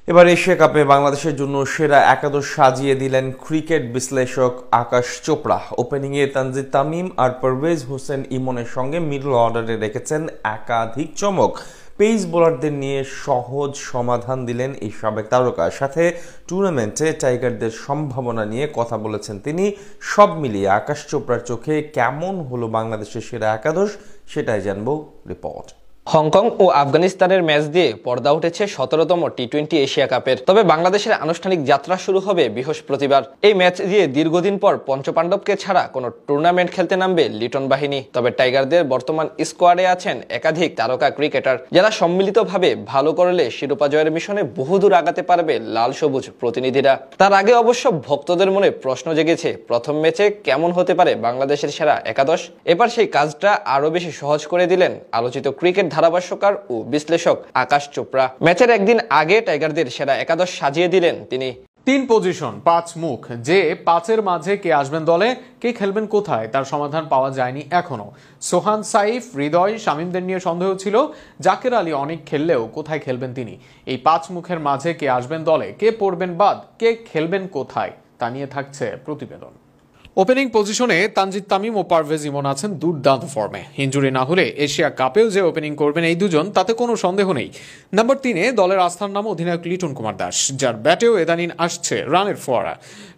এবার এশিয়া কাপে বাংলাদেশের জন্য সেরা একাদশ সাজিয়ে দিলেন ক্রিকেট বিশ্লেষক আকাশ চোপড়া। ওপেনিংয়ে তানজিদ তামিম আর পারভেজ হোসেন ইমনের সঙ্গে মিডল অর্ডারে রেখেছেন একাধিক চমক। পেস বোলারদের নিয়ে সহজ সমাধান দিলেন এই সাবেক তারকা। সাথে টুর্নামেন্টে টাইগারদের সম্ভাবনা নিয়ে কথা বলেছেন তিনি। সব মিলিয়ে আকাশ চোপড়ার চোখে কেমন হলো বাংলাদেশের সেরা একাদশ, সেটাই জানবো রিপোর্ট। হংকং ও আফগানিস্তানের ম্যাচ দিয়ে পর্দা উঠেছে 17তম টি-20 এশিয়া কাপের। তবে বাংলাদেশের আনুষ্ঠানিক যাত্রা শুরু হবে বৃহস্পতিবার। এই ম্যাচ দিয়ে দীর্ঘদিন পর পঞ্চপাণ্ডবকে ছাড়া কোনো টুর্নামেন্ট খেলতে নামবে লিটন বাহিনী। তবে টাইগারদের বর্তমান স্কোয়াডে আছেন একাধিক তারকা ক্রিকেটার, যারা সম্মিলিতভাবে ভালো করলে শিরোপা জয়ের মিশনে বহুদূর আগাতে পারবে লাল সবুজ প্রতিনিধিরা। তার আগে অবশ্য ভক্তদের মনে প্রশ্ন জেগেছে, প্রথম ম্যাচে কেমন হতে পারে বাংলাদেশের সেরা একাদশ। এবার সেই কাজটা আরো বেশি সহজ করে দিলেন আলোচিত ক্রিকেট ধারাভাষ্যকার ও বিশ্লেষক আকাশ চোপড়া। ম্যাচের একদিন আগে টাইগারদের সেরা একাদশ সাজিয়ে দিলেন তিনি। 3 পজিশন 5 মুখ, যে 5-এর মাঝে কে আসবেন দলে, কে খেলবেন কোথায়, তার সমাধান পাওয়া যায়নি এখনো। সোহান, সাইফ, হৃদয়, শামীমদের নিয়ে সন্দেহ ছিল। জাকের আলী অনেক খেললেও কোথায় খেলবেন তিনি। এই 5 মুখের মাঝে কে আসবেন দলে, কে পড়বেন বাদ, কে খেলবেন কোথায়, তা নিয়ে থাকছে প্রতিবেদন। ওপেনিং পজিশনে তানজিদ তামিম ও পারভেজ ইমন আছেন দুর্দান্ত ফর্মে। ইনজুরি না হলে এশিয়া কাপেও যে ওপেনিং করবেন এই দুজন, তাতে কোনো সন্দেহ নেই। নাম্বার 3-এ দলের আস্থার নাম অধিনায়ক লিটন কুমার দাস, যার ব্যাটেও এদানিন আসছে রানের ফোয়ারা।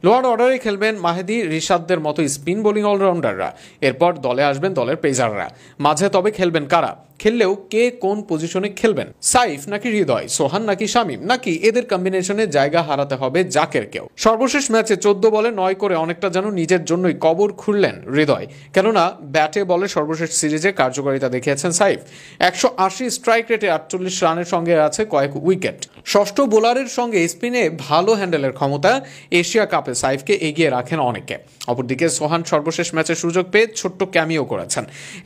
লোয়ার অর্ডারে খেলবেন মাহেদী, রিশাদদের মতো স্পিন বোলিং অলরাউন্ডাররা। এরপর দলে আসবেন দলের পেসাররা। মাঝে তবে খেলবেন কারা, খেললেও কে কোন পজিশনে খেলবেন, সাইফ নাকি হৃদয়, সোহান নাকি শামীম, নাকি এদের কম্বিনেশনে জায়গা হারাতে হবে জাকেরকেও। সর্বশেষ ম্যাচে 14 বলে 9 করে অনেকটা যেন নিজের জন্যই কবর খুললেন হৃদয়। কেননা ব্যাটে বলে সর্বশেষ সিরিজে কার্যকারিতা দেখিয়েছেন সাইফ। 180 স্ট্রাইক রেটে 48 রানের সঙ্গে আছে কয়েক উইকেট। ষষ্ঠ বোলারের সঙ্গে স্পিনে ভালো হ্যান্ডেলের ক্ষমতা এশিয়া কাপে সাইফকে এগিয়ে রাখেন অনেকে। অপরদিকে সোহান সর্বশেষ ম্যাচে সুযোগ পেয়ে ছোট্ট ক্যামিও করেছেন।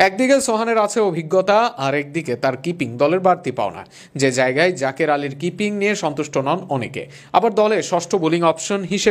একদিকে সোহানের আছে অভিজ্ঞতা, আর একদিকে তার কিপিং দলের বাড়তি পাওনা, যে জায়গায় জাকের আলীর কিপিং নিয়ে সন্তুষ্ট নন অনেকে। আবার দলে ষষ্ঠ বোলিং অপশন হিসেবে